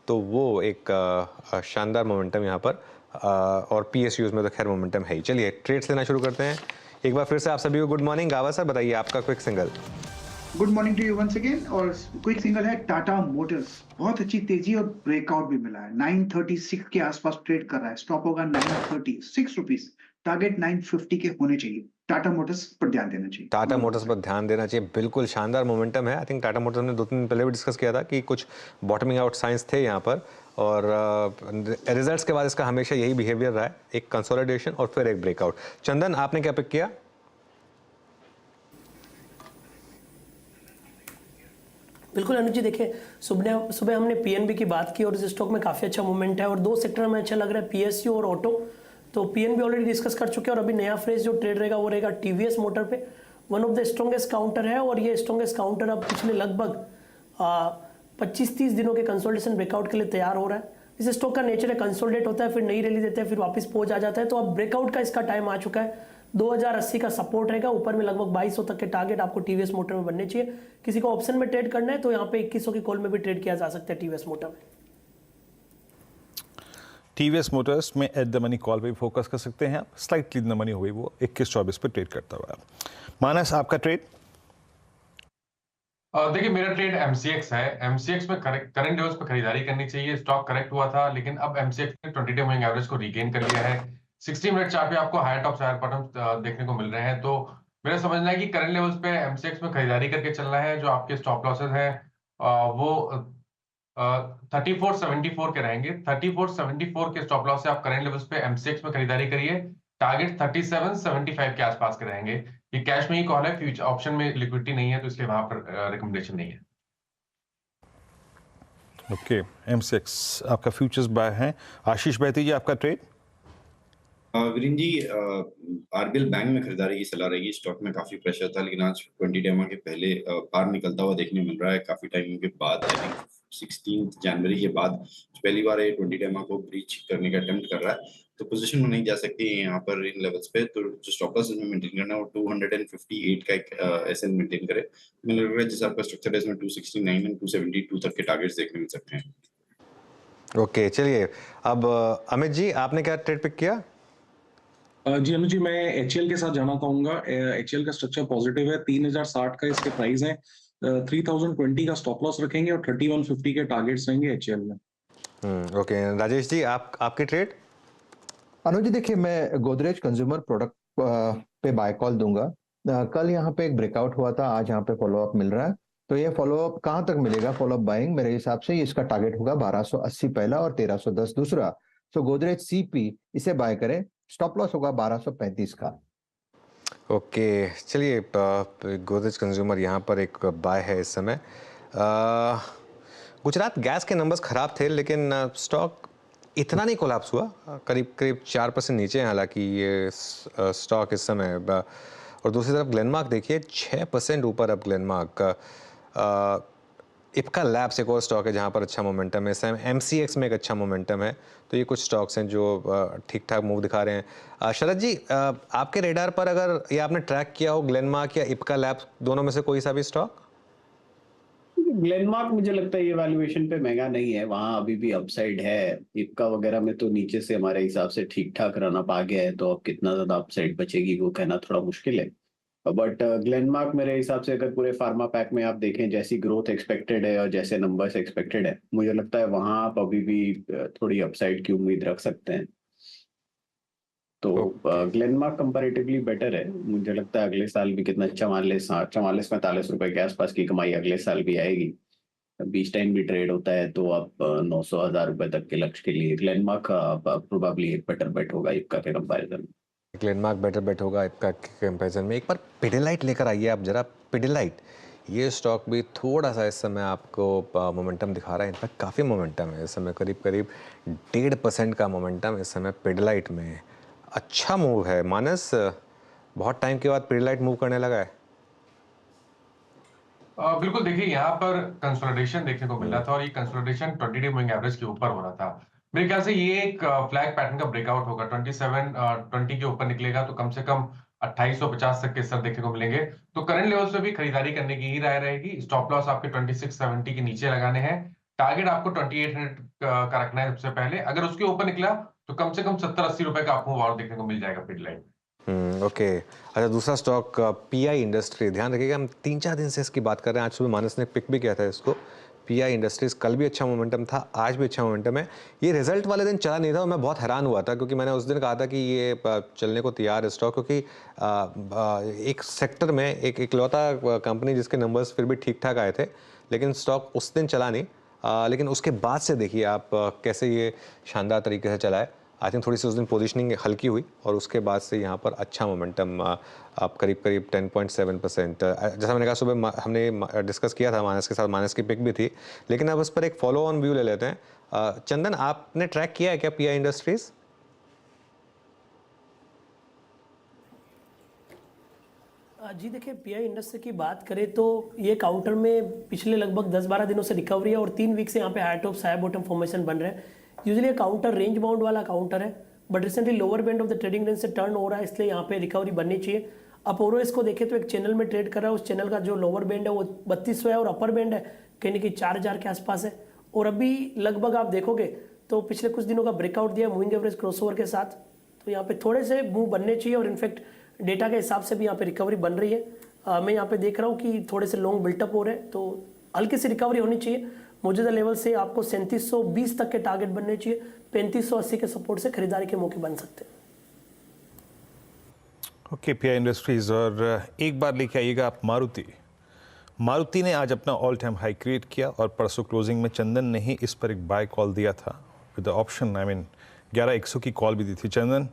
तो वो एक शानदार मोमेंटम यहाँ पर और पीएसयूज में तो खैर मोमेंटम है ही। चलिए ट्रेड्स लेना शुरू करते हैं। एक बार फिर से आप सभी को गुड मॉर्निंग। गावा सर बताइए आपका quick single. Good morning to you once again. और क्विक सिंगल है टाटा मोटर्स, बहुत अच्छी तेजी और ब्रेकआउट भी मिला है। 936 के आसपास ट्रेड कर रहा है, स्टॉप होगा 936 रुपीस, टारगेट 950 के होने चाहिए। टाटा मोटर्स पर ध्यान देना चाहिए। टाटा मोटर्स पर ध्यान देना चाहिए, बिल्कुल शानदार मोमेंटम है। आई थिंक टाटा मोटर्स ने 2-3 दिन पहले भी डिस्कस किया था कि कुछ बॉटमिंग आउट साइंस थे यहाँ पर, और रिजल्ट्स के बाद इसका हमेशा यही बिहेवियर रहा है, एक कंसोलिडेशन और फिर एक ब्रेकआउट। चंदन आपने क्या पिक किया? बिल्कुल अनुज जी, देखिए सुबह सुबह हमने पीएनबी की बात की और इस स्टॉक में काफ़ी अच्छा मूवमेंट है और दो सेक्टर में अच्छा लग रहा है, पीएसयू और ऑटो। तो पीएनबी ऑलरेडी डिस्कस कर चुके हैं और अभी नया फ्रेज जो ट्रेड रहेगा वो रहेगा टीवीएस मोटर पे। One of the strongest counter है और ये स्ट्रॉन्गेस्ट काउंटर अब पिछले लगभग 25-30 दिनों के कंसोलिडेशन ब्रेकआउट के लिए तैयार हो रहा है। इस स्टॉक का नेचर है, कंसोलिडेट होता है, फिर नई रैली देते हैं, फिर वापस पहुंच आ जाता है। तो अब ब्रेकआउट का इसका टाइम आ चुका है। 2080 का सपोर्ट रहेगा, ऊपर में लगभग 2200 तक के टारगेट आपको टीवीएस मोटर में बनने चाहिए। किसी को ऑप्शन में ट्रेड करना है तो यहाँ पे 2100 की कॉल में भी ट्रेड किया जा सकता है टीवीएस मोटर में। टीवीएस मोटर्स में एट द मनी कॉल पे भी फोकस कर सकते हैं आप। स्लाइटली द मनी हो गई, वो 21-24 पे ट्रेड करता हुआ। मानस आपका ट्रेड? देखिए मेरा ट्रेड एमसीएक्स है। एमसीएक्स में करंट लेवल्स पे खरीदारी करनी चाहिए। स्टॉक करेक्ट हुआ था लेकिन अब एमसीएक्स ने 20 डे मूविंग एवरेज को रीगेन कर लिया है। 60 मिनट चार्ट पे आपको हायर टॉप्स हायर बॉटम्स देखने को मिल रहे हैं। तो मेरा समझना है कि करंट लेवल्स पे एमसीएक्स में खरीदारी करके चलना है। जो आपके स्टॉप लॉसेस हैं वो 3474 के रहेंगे। 3474 के स्टॉप लॉस से आप करंट लेवल्स पे एमसीएक्स में खरीदारी करिए। टारगेट 3775 के आसपास के रहेंगे। ये कैश में ही कॉल है, फ्यूचर ऑप्शन में लिक्विडिटी नहीं है तो इसलिए वहां पर रिकमेंडेशन नहीं है। ओके, एमसीएक्स आपका फ्यूचर्स बाय है। आशीष बहती जी आपका trade? Virendra ji, RBL bank में खरीदारी की सलाह रहेगी। स्टॉक में काफी प्रेशर था लेकिन आज 20 डेमा के पहले बाहर निकलता हुआ देखने मिल रहा है काफी टाइम के बाद। आई थिंक 16 जनवरी के बाद पहली बार ये 20 डेमा को ब्रीच करने का अटेम्प्ट कर रहा है। तो पोजीशन में नहीं जा सकती है यहाँ पर इन लेवल्स पे। तो जो स्टॉप लॉस में मेंटेन करना है वो 258 का एक एसएन मेंटेन करे। मुझे लग रहा है जैसे आपका स्ट्रक्चर है इसमें 269 एंड 272 तक के टारगेट्स देखने मिल सकते हैं। ओके चलिए, अब अमित जी आपने क्या ट्रेड पिक किया? जी अनुज जी, मैं एचएल के साथ जाना चाहूंगा। एचएल का स्ट्रक्चर पॉजिटिव है। 3060 का इसके प्राइस है। 3020 का स्टॉप लॉस रखेंगे और 3150 के टारगेट्स रहेंगे एचएल में। ओके राजेश जी, आपके ट्रेड? अनुज जी देखिए, मैं गोदरेज कंज्यूमर प्रोडक्ट पे बाय कॉल दूंगा। कल यहाँ पे एक ब्रेकआउट हुआ था, आज यहाँ पे फॉलोअप मिल रहा है। तो ये फॉलोअप कहाँ तक मिलेगा? फॉलोअप बाइंग मेरे हिसाब से इसका टारगेट होगा 1280 पहला और 1310 दूसरा। तो गोदरेज सीपी इसे बाय करें, स्टॉप लॉस होगा 1235 का। ओके चलिए, गोदरेज कंज्यूमर यहाँ पर एक बाय है इस समय। गुजरात गैस के नंबर्स खराब थे लेकिन स्टॉक इतना नहीं कोलैप्स हुआ, करीब करीब 4% नीचे है हालांकि ये स्टॉक इस समय। और दूसरी तरफ ग्लेनमार्क देखिए 6% ऊपर अब ग्लेनमार्क का। इप्का लैब्स एक और स्टॉक है जहाँ पर अच्छा मोमेंटम है। एमसीएक्स में एक अच्छा मोमेंटम है। तो ये कुछ स्टॉक्स हैं जो ठीक ठाक मूव दिखा रहे हैं। शरद जी, आपके रेडार पर अगर ये आपने ट्रैक किया हो ग्लेनमार्क या इप्का लैब्स, दोनों में से कोई सा भी स्टॉक? ग्लेनमार्क मुझे लगता है ये वैल्यूएशन पे महंगा नहीं है, वहां अभी भी अपसाइड है। इप्का वगैरह में तो नीचे से हमारे हिसाब से ठीक ठाक रन अप आ गया है, तो अब कितना ज्यादा अपसाइड बचेगी वो कहना थोड़ा मुश्किल है। बट ग्लेनमार्क मेरे हिसाब से अगर पूरे फार्मा पैक में आप देखें जैसी ग्रोथ एक्सपेक्टेड है और जैसे नंबर्स एक्सपेक्टेड है, मुझे लगता है वहां आप अभी भी थोड़ी अपसाइड की उम्मीद रख सकते हैं। तो ग्लेनमार्क कंपैरेटिवली बेटर है। मुझे लगता है अगले साल भी कितना 44-45 रुपए के आसपास की कमाई अगले साल भी आएगी। बीच टाइम भी ट्रेड होता है तो आप 900,000 रुपए तक के लक्ष्य के लिए ग्लेनमार्क प्रोबेबली एक बेटर बेट होगा इप्का के कंपैरिजन में। ग्लेनमार्क बेटर बेट होगा इप्का के कंपैरिजन में। एक बार पिडिलाइट लेकर आइए आप जरा। पिडिलाइट ये स्टॉक भी थोड़ा सा इस समय आपको मोमेंटम दिखा रहा है। इनफैक्ट काफ़ी मोमेंटम है इस समय, करीब करीब 1.5% का मोमेंटम इस समय पिडिलाइट में है। अच्छा मूव है। मानस, बहुत टाइम के बाद पिडिलाइट मूव करने लगा है। बिल्कुल, देखिए यहाँ पर कंसोलिडेशन देखने को मिल रहा था और ये कंसोलिडेशन 20 डे मूविंग एवरेज के ऊपर हो रहा था। मेरे ख्याल से ये एक फ्लैग पैटर्न का ब्रेकआउट होगा। 20 के ऊपर निकलेगा तो कम से कम 2850 तक के स्तर देखने को मिलेंगे। तो करंट लेवल्स पे भी खरीदारी करने की ही राय रहेगी। स्टॉप लॉस आपके 2670 के नीचे लगाने हैं। टारगेट आपको 2800 का रखना है सबसे पहले। अगर उसके ऊपर निकला तो कम से कम 70-80 रुपए का आपको और देखने को मिल जाएगा पिड लाइन। ओके। अच्छा, दूसरा स्टॉक पीआई इंडस्ट्री, ध्यान रखिएगा हम 3-4 दिन से इसकी बात कर रहे हैं। आज सुबह मानस ने पिक भी किया था इसको। पीआई इंडस्ट्रीज कल भी अच्छा मोमेंटम था, आज भी अच्छा मोमेंटम है। ये रिजल्ट वाले दिन चला नहीं था और मैं बहुत हैरान हुआ था क्योंकि मैंने उस दिन कहा था कि ये चलने को तैयार है स्टॉक, क्योंकि एक सेक्टर में एक इकलौता कंपनी जिसके नंबर्स फिर भी ठीक ठाक आए थे, लेकिन स्टॉक उस दिन चला नहीं। लेकिन उसके बाद से देखिए आप कैसे ये शानदार तरीके से चला है। आई थिंक थोड़ी सी उस दिन पोजीशनिंग हल्की हुई और उसके बाद से यहाँ पर अच्छा मोमेंटम आप करीब 10.7%। जैसा मैंने कहा सुबह हमने डिस्कस किया था मानस के साथ, मानस की पिक भी थी, लेकिन अब उस पर एक फॉलो ऑन व्यू ले लेते हैं। चंदन, आपने ट्रैक किया है क्या पीआई इंडस्ट्रीज? जी देखिए, पीआई इंडस्ट्री की बात करें तो ये काउंटर में पिछले लगभग 10-12 दिनों से रिकवरी है और 3 वीक से यहाँ पे high top high bottom formation बन रहे हैं। यूजुअली ये काउंटर रेंज बाउंड वाला काउंटर है, but recently lower band of the trading range से टर्न हो रहा है, इसलिए यहाँ पे रिकवरी बननी चाहिए। अब ओरो इसको देखें तो एक चैनल में ट्रेड कर रहा है, उस चैनल का जो लोअर बैंड है वो 3200 है और अपर बैंड है कहीं ना कहीं 4000 के आसपास है। और अभी लगभग आप देखोगे तो पिछले कुछ दिनों का ब्रेकआउट दिया मूविंग एवरेज क्रॉसओवर के साथ, तो यहाँ पे थोड़े से मूव बनने चाहिए और इनफैक्ट डेटा के हिसाब से भी यहाँ पे रिकवरी बन रही है। मैं यहाँ पे देख रहा हूँ कि थोड़े से लॉन्ग बिल्टअप हो रहे हैं, तो हल्की सी रिकवरी होनी चाहिए। मौजूदा लेवल से आपको 3720 तक के टारगेट बनने चाहिए, 3580 के सपोर्ट से खरीदारी के मौके बन सकते हैं। Okay, pi industries. और एक बार लेके आइएगा आप मारुति ने आज अपना ऑल टाइम हाई क्रिएट किया और परसों क्लोजिंग में चंदन ने ही इस पर एक बाय कॉल दिया था विद ऑप्शन, 11,100 की कॉल भी दी थी। चंदन,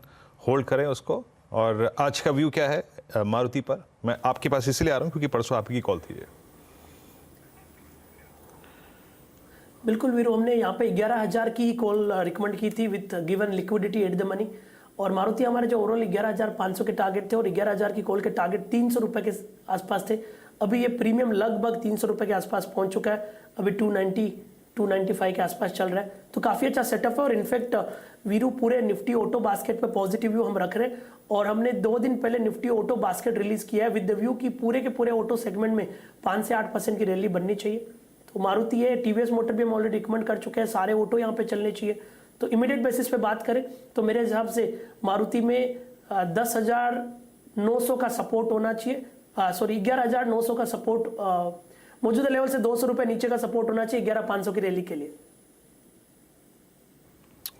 होल्ड करें उसको। और आज का व्यू क्या है मारुति पर? मैं आपके पास इसलिए आ रहा हूँ क्योंकि परसों आपकी कॉल थी। बिल्कुल वीरू, हमने यहाँ पे 11,000 की कॉल रिकमेंड की थी with given liquidity at the money, और मारुति हमारे जो ओवरऑल 11,500 के टारगेट थे और 11,000 की कॉल के टारगेट 300 रुपए के आसपास थे। अभी ये प्रीमियम लगभग 300 रुपए के आसपास पहुंच चुका है, अभी 290-295 के आसपास चल रहा है, तो काफ़ी अच्छा सेटअप है। और इनफैक्ट वीरू पूरे निफ्टी ऑटो बास्केट पे पॉजिटिव व्यू हम रख रहे हैं, और हमने 2 दिन पहले निफ्टी ऑटो बास्केट रिलीज किया है विद द व्यू कि पूरे के पूरे ऑटो सेगमेंट में 5 से 8% की रैली बननी चाहिए। तो मारुति है, टीवीएस मोटर भी हम ऑलरेडी रिकमेंड कर चुके हैं, सारे ऑटो यहाँ पे चलने चाहिए। तो इमीडिएट बेसिस पे बात करें तो मेरे हिसाब से मारुति में 10,900 का सपोर्ट होना चाहिए, 11,900 का सपोर्ट, मौजूदा लेवल से 200 रुपए नीचे का सपोर्ट होना चाहिए 11,500 की रैली के लिए।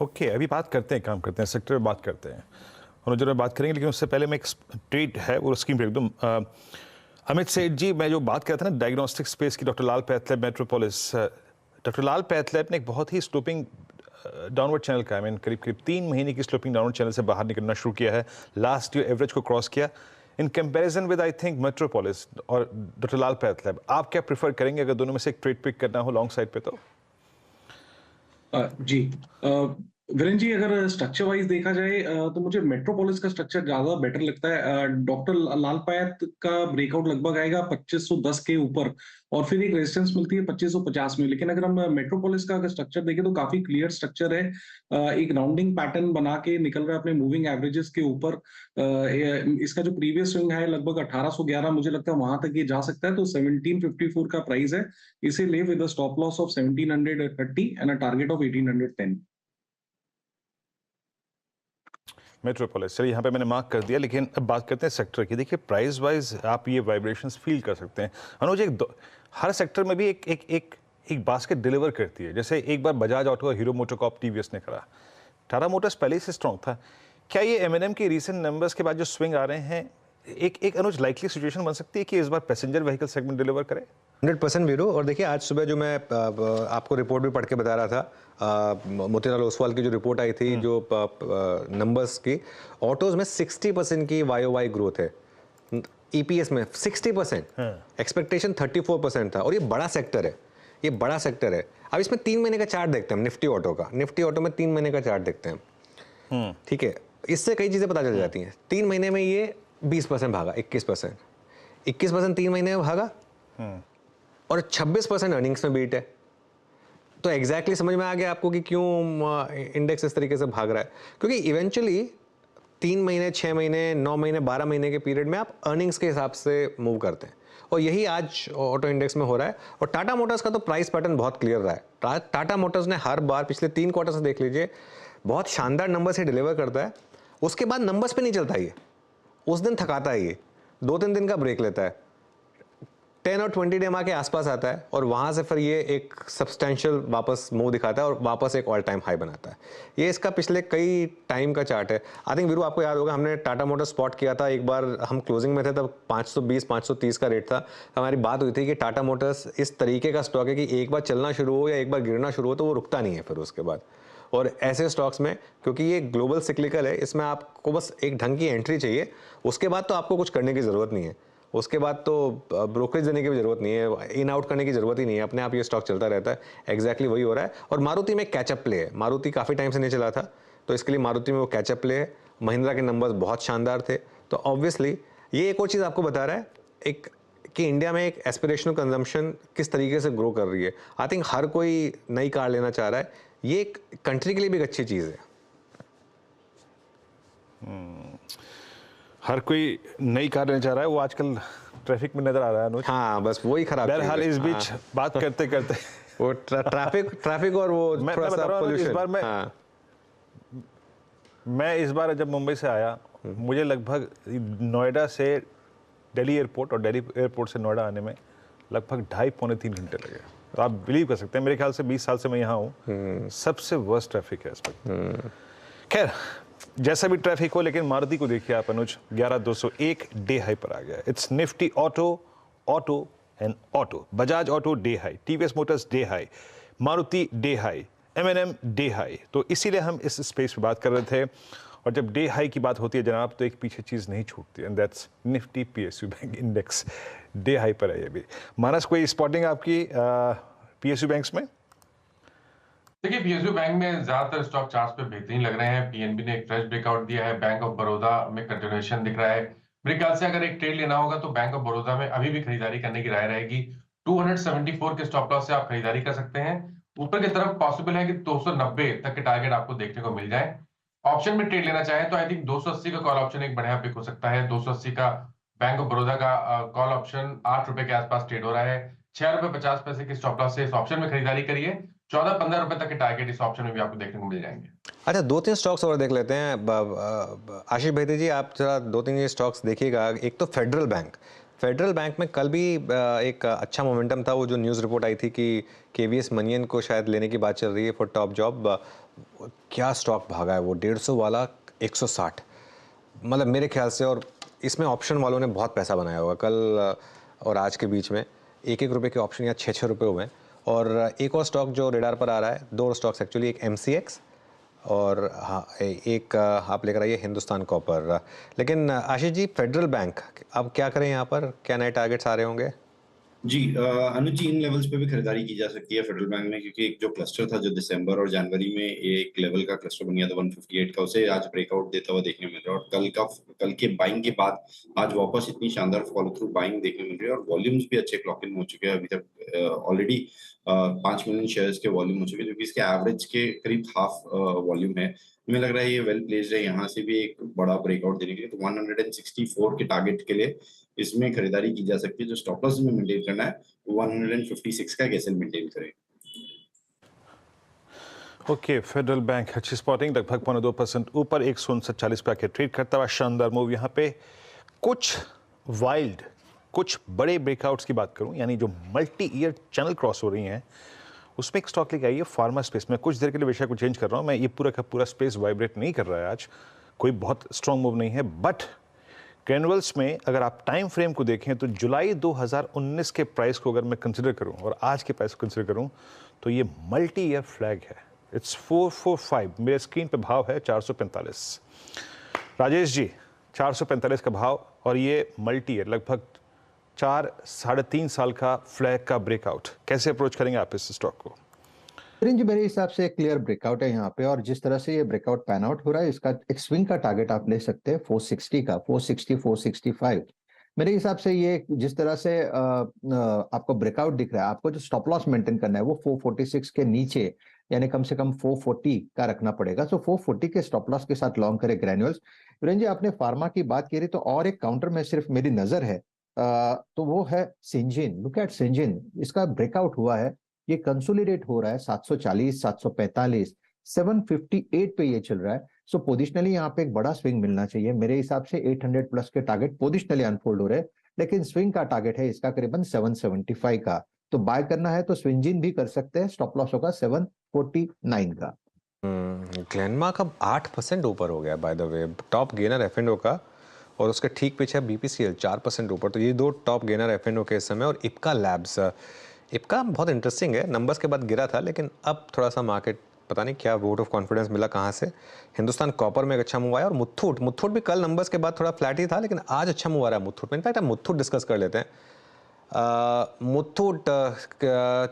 ओके, अभी बात करते हैं, काम करते हैं, सेक्टर में बात करते हैं और जरूर बात करेंगे, लेकिन उससे पहले मैं एक ट्रेड है वो स्क्रीन पर एकदम अमित सेठ जी, मैं जो बात कर रहा था ना डायग्नोस्टिक स्पेस की, डॉक्टर लाल पैथलैब मेट्रोपोलिस, डॉक्टर लाल पैथलैब ने एक बहुत ही स्लोपिंग डाउनवर्ड चैनल का, करीब 3 महीने की स्लोपिंग डाउनवर्ड चैनल से बाहर निकलना शुरू किया है। लास्ट ईयर एवरेज को क्रॉस किया in comparison with I think metropolis और डॉक्टर लाल पैथलैब। आप क्या प्रेफर करेंगे अगर दोनों में से एक ट्रेड पिक करना हो लॉन्ग साइड पे? तो जी वीरेन जी, अगर स्ट्रक्चर वाइज देखा जाए तो मुझे मेट्रोपोलिस का स्ट्रक्चर ज्यादा बेटर लगता है। डॉक्टर लाल पैथ का ब्रेकआउट लगभग आएगा 2510 के ऊपर और फिर एक रेजिस्टेंस मिलती है 2550 में। लेकिन अगर हम मेट्रोपोलिस का अगर स्ट्रक्चर देखें तो काफी क्लियर स्ट्रक्चर है, एक राउंडिंग पैटर्न बना के निकल रहा है अपने मूविंग एवरेजेस के ऊपर। इसका जो प्रीवियस स्विंग है लगभग 1811, मुझे लगता है वहां तक ये जा सकता है। तो 1754 का प्राइस है, इसे ले with stop loss of 1730 and a target of 1810। Metropolis, चलिए यहाँ पे मैंने मार्क कर दिया। लेकिन अब बात करते हैं सेक्टर की। देखिए प्राइस वाइज आप ये वाइब्रेशंस फील कर सकते हैं अनुज। हर सेक्टर में भी एक बास्केट डिलीवर करती है। जैसे एक बार बजाज ऑटो और हीरो मोटोकॉर्प टीवीएस ने करा, टाटा मोटर्स पहले से स्ट्रॉन्ग था। क्या ये एमएनएम के रीसेंट नंबर्स के बाद जो स्विंग आ रहे हैं, एक अनुज लाइकली सिचुएशन बन सकती है कि इस बार पैसेंजर व्हीकल सेगमेंट डिलीवर करे? 100% वीरू। और देखिए आज सुबह जो मैं आपको रिपोर्ट भी पढ़ के बता रहा था, मोतीलाल ओसवाल की जो रिपोर्ट आई थी जो नंबर्स की, ऑटोज में 60% की YOY ग्रोथ है, ईपीएस में 60%, एक्सपेक्टेशन 34% था। और ये बड़ा सेक्टर है, ये बड़ा सेक्टर है। अब इसमें 3 महीने का चार्ट देखते हैं निफ्टी ऑटो का, निफ्टी ऑटो में 3 महीने का चार्ट देखते हैं, ठीक है। इससे कई चीजें पता चल जाती हैं। 3 महीने में ये 20% भागा, 21% 3 महीने में भागा और 26% अर्निंग्स में बीट है। तो एग्जैक्टली समझ में आ गया आपको कि क्यों इंडेक्स इस तरीके से भाग रहा है। क्योंकि इवेंचुअली 3 महीने, 6 महीने, 9 महीने, 12 महीने के पीरियड में आप अर्निंग्स के हिसाब से मूव करते हैं। और यही आज ऑटो इंडेक्स में हो रहा है। और टाटा मोटर्स का तो प्राइस पैटर्न बहुत क्लियर रहा है। टाटा मोटर्स ने हर बार पिछले 3 क्वार्टर से देख लीजिए बहुत शानदार नंबर से डिलीवर करता है, उसके बाद नंबर्स पे नहीं चलता ये, उस दिन थकाता है ये, 2-3 दिन का ब्रेक लेता है, 10 और 20 डे के आसपास आता है और वहाँ से फिर ये एक सब्सटेंशियल वापस मूव दिखाता है और वापस एक ऑल टाइम हाई बनाता है। ये इसका पिछले कई टाइम का चार्ट है। आई थिंक वीरू आपको याद होगा हमने टाटा मोटर स्पॉट किया था एक बार, हम क्लोजिंग में थे तब 520-530 का रेट था। हमारी बात हुई थी कि टाटा मोटर्स इस तरीके का स्टॉक है कि एक बार चलना शुरू हो या एक बार गिरना शुरू हो तो वो रुकता नहीं है फिर उसके बाद। और ऐसे स्टॉक्स में क्योंकि ये ग्लोबल सिक्लिकल है, इसमें आपको बस एक ढंग की एंट्री चाहिए, उसके बाद तो आपको कुछ करने की ज़रूरत नहीं है, उसके बाद तो ब्रोकरेज देने की भी जरूरत नहीं है, इन आउट करने की जरूरत ही नहीं है, अपने आप ये स्टॉक चलता रहता है। एग्जैक्टली वही हो रहा है। और मारुति में कैचअप प्ले है, मारुति काफ़ी टाइम से नहीं चला था तो इसके लिए मारुति में वो कैचअप प्ले है। महिंद्रा के नंबर्स बहुत शानदार थे, तो ऑब्वियसली ये एक और चीज़ आपको बता रहा है एक कि इंडिया में एक एस्पिरेशनल कंजम्पशन किस तरीके से ग्रो कर रही है। आई थिंक हर कोई नई कार लेना चाह रहा है, ये एक कंट्री के लिए भी एक अच्छी चीज़ है। हर कोई नई कार लेना चाह रहा है, वो आजकल ट्रैफिक में नजर आ रहा है अनुज। हाँ बस वही खराब चीज़ बहरहाल है। इस बीच बात करते करते वो ट्रैफिक और वो मैं थोड़ा बता सा रहा हूँ, इस पोल्यूशन। बार मैं इस बार जब मुंबई से आया, मुझे लगभग नोएडा से दिल्ली एयरपोर्ट और दिल्ली एयरपोर्ट से नोएडा आने में लगभग 2.5-3 घंटे लगे। तो आप बिलीव कर सकते हैं, मेरे ख्याल से 20 साल से मैं यहाँ हूँ, सबसे वर्स्ट ट्रैफिक है इस वक्त। खैर जैसा भी ट्रैफिक हो, लेकिन मारुति को देखिए आप अनुज, 11,201 डे हाई पर आ गया। It's Nifty auto and auto, Bajaj auto day high, TVS Motors day high, Maruti day high, M&M day high. तो इसीलिए हम इस स्पेस पे बात कर रहे थे। और जब डे हाई की बात होती है जनाब, तो एक पीछे चीज़ नहीं छूटती, and that's Nifty PSU bank index day high पर है ये भी। मानस, कोई स्पॉटिंग आपकी PSU बैंक्स में? देखिए पीएसयू बैंक में ज्यादातर स्टॉक चार्ट्स पे बेहतरीन लग रहे हैं। पीएनबी ने एक फ्रेश ब्रेकआउट दिया है, बैंक ऑफ बड़ौदा में कंटिन्यूएशन दिख रहा है। मेरे ख्याल से अगर एक ट्रेड लेना होगा तो बैंक ऑफ बड़ौदा में अभी भी खरीदारी करने की राय रहेगी। 274 के स्टॉप लॉस से आप खरीदारी कर सकते हैं। ऊपर की तरफ पॉसिबल है कि 290 तक के टारगेट आपको देखने को मिल जाए। ऑप्शन में ट्रेड लेना चाहे तो आई थिंक 280 का कॉल ऑप्शन एक बढ़िया पिक हो सकता है। 280 का बैंक ऑफ बड़ौदा का कॉल ऑप्शन 8 रुपए के आसपास ट्रेड हो रहा है। 6 रुपए 50 पैसे की स्टॉप लॉस से इस ऑप्शन में खरीदारी करिए। 14-15 रुपए तक के टारगेट इस ऑप्शन में भी आपको देखने को मिल जाएंगे। अच्छा 2-3 स्टॉक्स और देख लेते हैं। आशीष भाई जी आप जरा 2-3 ये स्टॉक्स देखिएगा। एक तो फेडरल बैंक में कल भी एक अच्छा मोमेंटम था। वो जो न्यूज़ रिपोर्ट आई थी कि KVS मनियन को शायद लेने की बात चल रही है फॉर टॉप जॉब। क्या स्टॉक भागा है वो, 150 वाला 160, मतलब मेरे ख्याल से। और इसमें ऑप्शन वालों ने बहुत पैसा बनाया होगा कल और आज के बीच में। 1-1 रुपये के ऑप्शन या 6-6 रुपये हुए हैं। और एक और स्टॉक जो रेडार पर आ रहा है, 2 स्टॉक्स एक्चुअली, एक MCX और हाँ एक आप लेकर आइए हिंदुस्तान कॉपर। लेकिन आशीष जी फेडरल बैंक अब क्या करें यहाँ पर, क्या नए टारगेट्स आ रहे होंगे? जी अनुज जी, इन लेवल्स पे भी खरीदारी की जा सकती है फेडरल बैंक में, क्योंकि एक जो क्लस्टर था जो दिसंबर और जनवरी में एक लेवल का क्लस्टर बन गया था 158 का, उसे आज ब्रेकआउट देता हुआ देखने मिल रहा है। और कल के बाइंग के बाद आज वापस इतनी शानदार फॉलो थ्रू बाइंग देखने मिल रही है और वॉल्यूम्स भी अच्छे क्लॉक इन हो चुके हैं। अभी तक ऑलरेडी 5 मिलियन शेयर्स के वॉल्यूम हो चुके हैं, जो कि इसके एवरेज के करीब हाफ वॉल्यूम है। हमें लग रहा है ये वेल प्लेस्ड है यहाँ से भी एक बड़ा ब्रेकआउट देने के लिए। तो 164 के टारगेट के लिए इसमें खरीदारी की जा सकती है। जो स्टॉप लॉस में मेंटेन करना है 156 का कैसे मेंटेन करें। ओके, फेडरल बैंक अच्छी स्पॉटिंग, लगभग 2% ऊपर, 159.40 पे आके ट्रेड करता हुआ शानदार मूव। यहाँ पे कुछ बड़े ब्रेकआउट्स की बात करूं, यानी जो मल्टी ईयर चैनल क्रॉस हो रही हैं, उसमें एक स्टॉक लेके आई है फार्मा स्पेस में। कुछ देर के लिए विषय को चेंज कर रहा हूं मैं, ये पूरा का पूरा स्पेस वाइब्रेट नहीं कर रहा है आज, कोई बहुत स्ट्रॉन्ग मूव नहीं है। बट ग्रेनुअल्स में अगर आप टाइम फ्रेम को देखें तो जुलाई 2019 के प्राइस को अगर मैं कंसिडर करूं और आज के प्राइस को कंसिडर करूं तो ये मल्टी ईयर फ्लैग है। इट्स 445, मेरे स्क्रीन पे भाव है 445। राजेश जी 445 का भाव, और ये मल्टी ईयर लगभग 4-3.5 साल का फ्लैग का ब्रेकआउट। कैसे अप्रोच करेंगे आप इस स्टॉक को? जी मेरे हिसाब से एक क्लियर ब्रेकआउट है यहाँ पे, और जिस तरह से ये ब्रेकआउट पैन आउट हो रहा है, इसका एक स्विंग का टारगेट आप ले सकते हैं 460 का, 460 465। मेरे हिसाब से ये जिस तरह से आपको ब्रेकआउट दिख रहा है, आपको जो स्टॉप लॉस मेंटेन करना है वो 446 के नीचे, यानी कम से कम 440 का रखना पड़ेगा। सो 440 के स्टॉप लॉस के साथ लॉन्ग करे ग्रेन्यूल्स। वीरेंद्र जी आपने फार्मा की बात की रही, तो और एक काउंटर में सिर्फ मेरी नजर है तो वो है सिंजिन। लुक एट सिंजिन, इसका ब्रेकआउट हुआ है, ये कंसोलिडेट हो रहा है 740, 745, 758 पे ये चल रहा है। सो पोजिशनली यहाँ पे एक बड़ा स्विंग मिलना चाहिए मेरे हिसाब से। 800 प्लस के टारगेट पोजिशनली अनफोल्ड हो रहे हैं, लेकिन स्विंग का टारगेट है इसका करीबन 775 का। तो बाय करना है तो स्विंजिन भी कर सकते हैं, स्टॉप लॉस होगा 749 का। ग्लेनमार्क अब 8% ऊपर हो गया by the way, top gainer एफ&ओ का, और उसके ठीक पीछे बीपीसीएल 4% ऊपर। तो ये दो टॉप गेनर एफ&ओ के इस समय। और इप्का लैब्स, इप्का बहुत इंटरेस्टिंग है, नंबर्स के बाद गिरा था लेकिन अब थोड़ा सा मार्केट पता नहीं क्या वोट ऑफ कॉन्फिडेंस मिला कहाँ से। हिंदुस्तान कॉपर में एक अच्छा मूव आया। और मुथूट भी कल नंबर्स के बाद थोड़ा फ्लैट ही था लेकिन आज अच्छा मूव आ रहा है मुथूट में। इनफैक्ट हम मुथूट डिस्कस कर लेते हैं। मुथूट,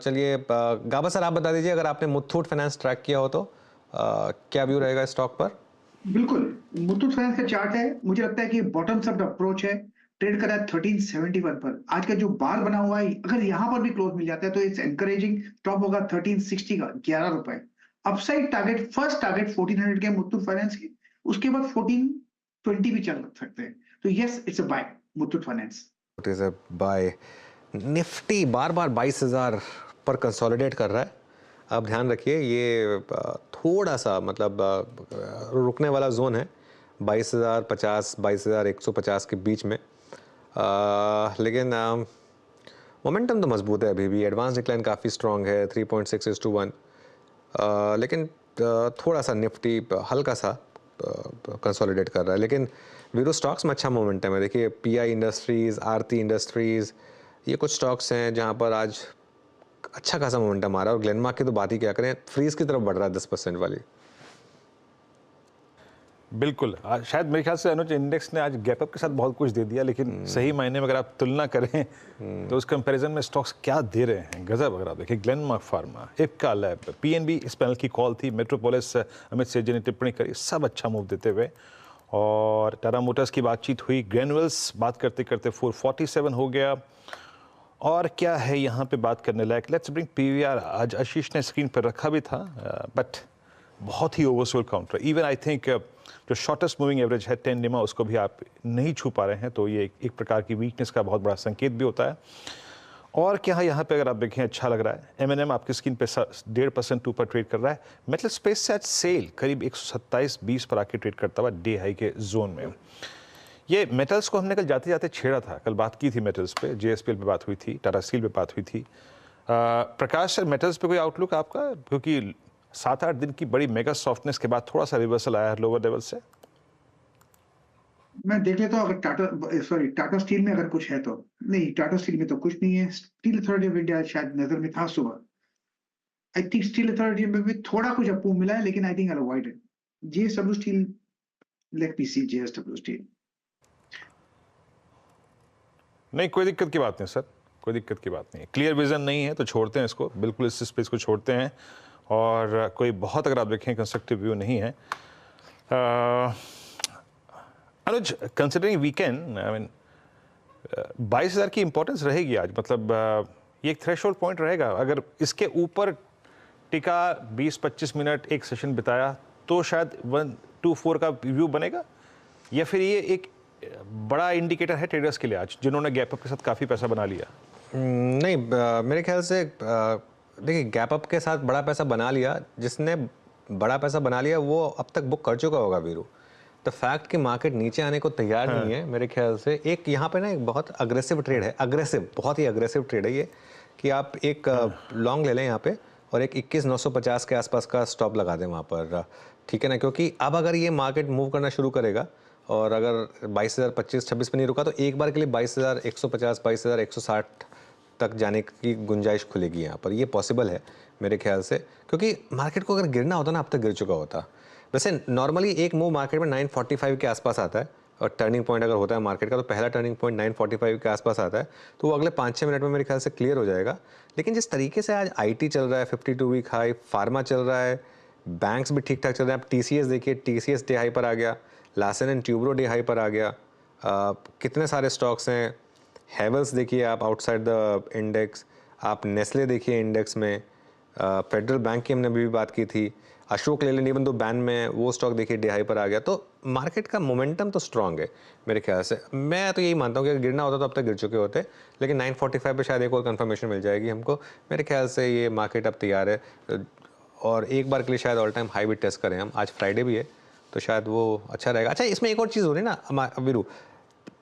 चलिए गाबा सर आप बता दीजिए, अगर आपने मुथूट फाइनेंस ट्रैक किया हो तो क्या व्यू रहेगा स्टॉक पर? बिल्कुल, मुथूट फाइनेंस का चार्ट है, मुझे लगता है कि बॉटम्स अप अप्रोच है, ट्रेड कर रहा है 1371 पर। आज का जो बार बना हुआ है, अगर यहाँ पर भी क्लोज मिल जाता है तो इट्स एनकरेजिंग। टॉप होगा 1360 का, 11 रुपए। अपसाइड टारगेट, फर्स्ट टारगेट 1400 के मुथूट फाइनेंस के, उसके बाद 1420 भी चल सकते हैं। तो yes, it's a buy Muthoot finance. It is a buy. Nifty बार बार 22,000 पर कंसोलिडेट कर रहा है। अब ध्यान रखिए ये थोड़ा सा मतलब रुकने वाला जोन है 22,050, 22,150 के बीच में। लेकिन मोमेंटम तो मजबूत है अभी भी। एडवांस डिक्लाइन काफ़ी स्ट्रॉन्ग है 3.6:1। लेकिन थोड़ा सा निफ्टी हल्का सा कंसोलिडेट कर रहा है। लेकिन वीरो स्टॉक्स में अच्छा मोमेंटम है। देखिए पीआई इंडस्ट्रीज़, आरती इंडस्ट्रीज़, ये कुछ स्टॉक्स हैं जहां पर आज अच्छा खासा मोमेंटम आ रहा है। और ग्लेनमार्क की तो बात ही क्या करें, फ्रीज की तरफ बढ़ रहा है 10% वाली। बिल्कुल, शायद मेरे ख्याल से अनुज इंडेक्स ने आज गैप अप के साथ बहुत कुछ दे दिया, लेकिन सही मायने में अगर आप तुलना करें तो उस कंपैरिजन में स्टॉक्स क्या दे रहे हैं, गजब। अगर आप देखिए Glenmark pharma, Ipca lab, PNB, इस पैनल की कॉल थी, मेट्रोपोलिस अमित सेठ जी ने टिप्पणी करी, सब अच्छा मूव देते हुए। और टाटा मोटर्स की बातचीत हुई, ग्रेनुअल्स बात करते करते 447 हो गया। और क्या है यहाँ पे बात करने लायक? Let's bring PVR. आज आशीष ने स्क्रीन पर रखा भी था, बट बहुत ही oversold counter. Even I think जो शॉर्टेस्ट मूविंग एवरेज है 10 डिमा, उसको भी आप नहीं छू पा रहे हैं, तो ये एक प्रकार की वीकनेस का बहुत बड़ा संकेत भी होता है। और क्या है यहाँ पे अगर आप देखें, अच्छा लग रहा है। एमएनएम आपकी स्क्रीन पे 1.5% ऊपर ट्रेड कर रहा है। मेटल स्पेस से आज सेल करीब 127.20 पर आके ट्रेड करता हुआ डे हाई के जोन में। ये मेटल्स को हमने कल जाते जाते छेड़ा था, कल बात की थी मेटल्स पे, जेएसपीएल पे बात हुई थी, टाटा स्टील पे बात हुई थी। प्रकाश सर, मेटल्स पे कोई आउटलुक आपका? क्योंकि 7-8 दिन की बड़ी मेगा सॉफ्टनेस के बाद थोड़ा सा रिवर्सल आया है लोअर लेवल से। मैं देख लेता हूँ अगर टाटा स्टील में अगर कुछ है तो। नहीं, टाटा स्टील में तो कुछ नहीं है। स्टील अथॉरिटी ऑफ इंडिया शायद नजर में था सुबह। आई थिंक स्टील अथॉरिटी में भी थोड़ा कुछ अप मिला है, लेकिन I think I avoid it. JSW Steel, let me see JSW Steel. नहीं, कोई दिक्कत की बात नहीं सर, कोई दिक्कत की बात नहीं है। क्लियर विजन नहीं है तो छोड़ते हैं इसको, बिल्कुल इस स्पेस को छोड़ते हैं। और कोई बहुत अगर आप देखें कंस्ट्रक्टिव व्यू नहीं है। अनुज, कंसिडरिंग वीकेंड, आई मीन 22,000 की इंपॉर्टेंस रहेगी आज। मतलब ये एक थ्रेशोल्ड पॉइंट रहेगा। अगर इसके ऊपर टिका 20-25 मिनट एक सेशन बिताया तो शायद 1-2-4 का व्यू बनेगा, या फिर ये एक बड़ा इंडिकेटर है ट्रेडर्स के लिए आज जिन्होंने गैप अप के साथ काफ़ी पैसा बना लिया? नहीं, मेरे ख्याल से देखिए गैप अप के साथ बड़ा पैसा बना लिया, जिसने बड़ा पैसा बना लिया वो अब तक बुक कर चुका होगा वीरू। द फैक्ट कि मार्केट नीचे आने को तैयार नहीं है, मेरे ख्याल से एक यहाँ पे ना एक बहुत अग्रेसिव ट्रेड है, बहुत ही अग्रेसिव ट्रेड है ये, कि आप एक लॉन्ग ले लें यहाँ पे और एक 21,950 के आसपास का स्टॉप लगा दें वहाँ पर, ठीक है ना। क्योंकि अब अगर ये मार्केट मूव करना शुरू करेगा और अगर 22,025-26 पे नहीं रुका तो एक बार के लिए 22,150, 22,160 तक जाने की गुंजाइश खुलेगी यहाँ पर। ये पॉसिबल है मेरे ख्याल से, क्योंकि मार्केट को अगर गिरना होता ना अब तक गिर चुका होता। वैसे नॉर्मली एक मूव मार्केट में 945 के आसपास आता है, और टर्निंग पॉइंट अगर होता है मार्केट का तो पहला टर्निंग पॉइंट 945 के आसपास आता है, तो वो अगले 5-6 मिनट में मेरे ख्याल से क्लियर हो जाएगा। लेकिन जिस तरीके से आज आईटी चल रहा है 52 वीक हाई, फार्मा चल रहा है, बैंक्स भी ठीक ठाक चल रहे हैं। आप टीसीएस देखिए, टीसीएस डे हाई पर आ गया, Larsen and Toubro day high पर आ गया। कितने सारे स्टॉक्स हैं, हेवल्स देखिए आप आउटसाइड द इंडेक्स, आप नेस्ले देखिए इंडेक्स में, फेडरल बैंक की हमने अभी भी बात की थी। Ashok Leyland even though ban में, वो स्टॉक देखिए डे हाई पर आ गया। तो मार्केट का मोमेंटम तो स्ट्रांग है मेरे ख्याल से। मैं तो यही मानता हूँ कि अगर गिरना होता तो अब तक गिर चुके होते, लेकिन 945 पे शायद एक और कंफर्मेशन मिल जाएगी हमको। मेरे ख्याल से ये मार्केट अब तैयार है और एक बार के लिए शायद ऑल टाइम हाई भी टेस्ट करें हम। आज फ्राइडे भी है तो शायद वो अच्छा रहेगा। अच्छा, इसमें एक और चीज़ हो रही है ना वीरू,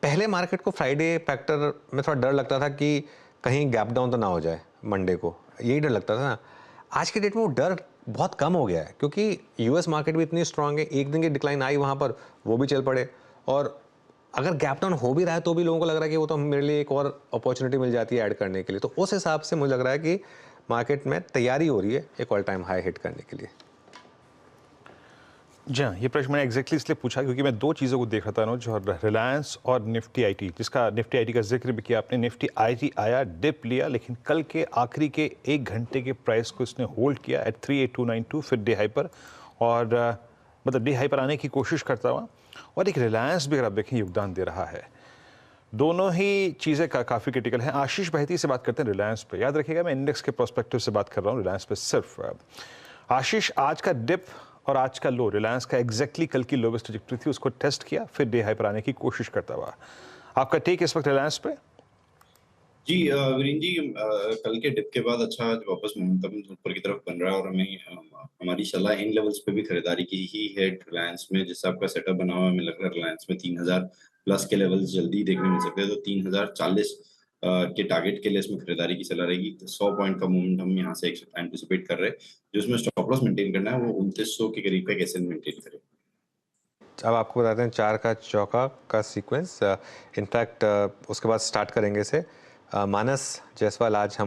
पहले मार्केट को फ्राइडे फैक्टर में थोड़ा डर लगता था कि कहीं गैप डाउन तो ना हो जाए मंडे को, यही डर लगता था ना। आज के डेट में वो डर बहुत कम हो गया है क्योंकि यूएस मार्केट भी इतनी स्ट्रांग है। एक दिन की डिक्लाइन आई वहाँ पर, वो भी चल पड़े, और अगर गैप डाउन हो भी रहा है तो भी लोगों को लग रहा है कि वो तो मेरे लिए एक और अपॉर्चुनिटी मिल जाती है ऐड करने के लिए। तो उस हिसाब से मुझे लग रहा है कि मार्केट में तैयारी हो रही है एक ऑल टाइम हाई हिट करने के लिए। जी हाँ, ये प्रश्न मैंने एग्जैक्टली इसलिए पूछा क्योंकि मैं दो चीज़ों को देख रहा था ना, जो रिलायंस और निफ्टी आईटी, जिसका निफ्टी आईटी का जिक्र भी किया आपने। निफ्टी आईटी आया, डिप लिया, लेकिन कल के आखिरी के 1 घंटे के प्राइस को इसने होल्ड किया एट 38292, फिर डे हाई पर, और मतलब डे हाई पर आने की कोशिश करता हुआ। और एक रिलायंस भी अगर आप देखें योगदान दे रहा है। दोनों ही चीज़ें काफ़ी क्रिटिकल हैं। आशीष बहती से बात करते हैं रिलायंस पे। याद रखिएगा मैं इंडेक्स के प्रोस्पेक्टिव से बात कर रहा हूँ रिलायंस पे सिर्फ। आशीष, आज का डिप और आज का लो, रिलायंस का एग्जैक्टली कल की लोवेस्ट ट्रैजेक्टरी थी, उसको टेस्ट किया, फिर डे हाई पर आने की कोशिश करता हुआ। आपका टेक इस वक्त रिलायंस पे? जी वीरेंद्र जी, कल के डिप के बाद अच्छा वापस मोमेंटम ऊपर की तरफ बन रहा है और हमें हमारी सलाह इन लेवल्स पे भी खरीदारी की ही है रिलायंस में। जिससे आपका सेटअप बना हुआ है, हमें लग रहा है रिलायंस में 3000 प्लस के लेवल्स जल्दी देखने मिल सकते हैं। तो 3040 के टारगेट के लिए इसमें खरीदारी की सलाह रहेगी। 100 पॉइंट का मूवमेंट हम यहाँ से एंटिसिपेट कर रहे हैं। जो इसमें स्टॉप लॉस मेंटेन करना है वो 2900 के करीब का कैसे मेंटेन करें। अब आपको बताते हैं 4 का चौका का सीक्वेंस। इनफैक्ट उसके बाद स्टार्ट करेंगे इसे। मानस जायसवाल आज हम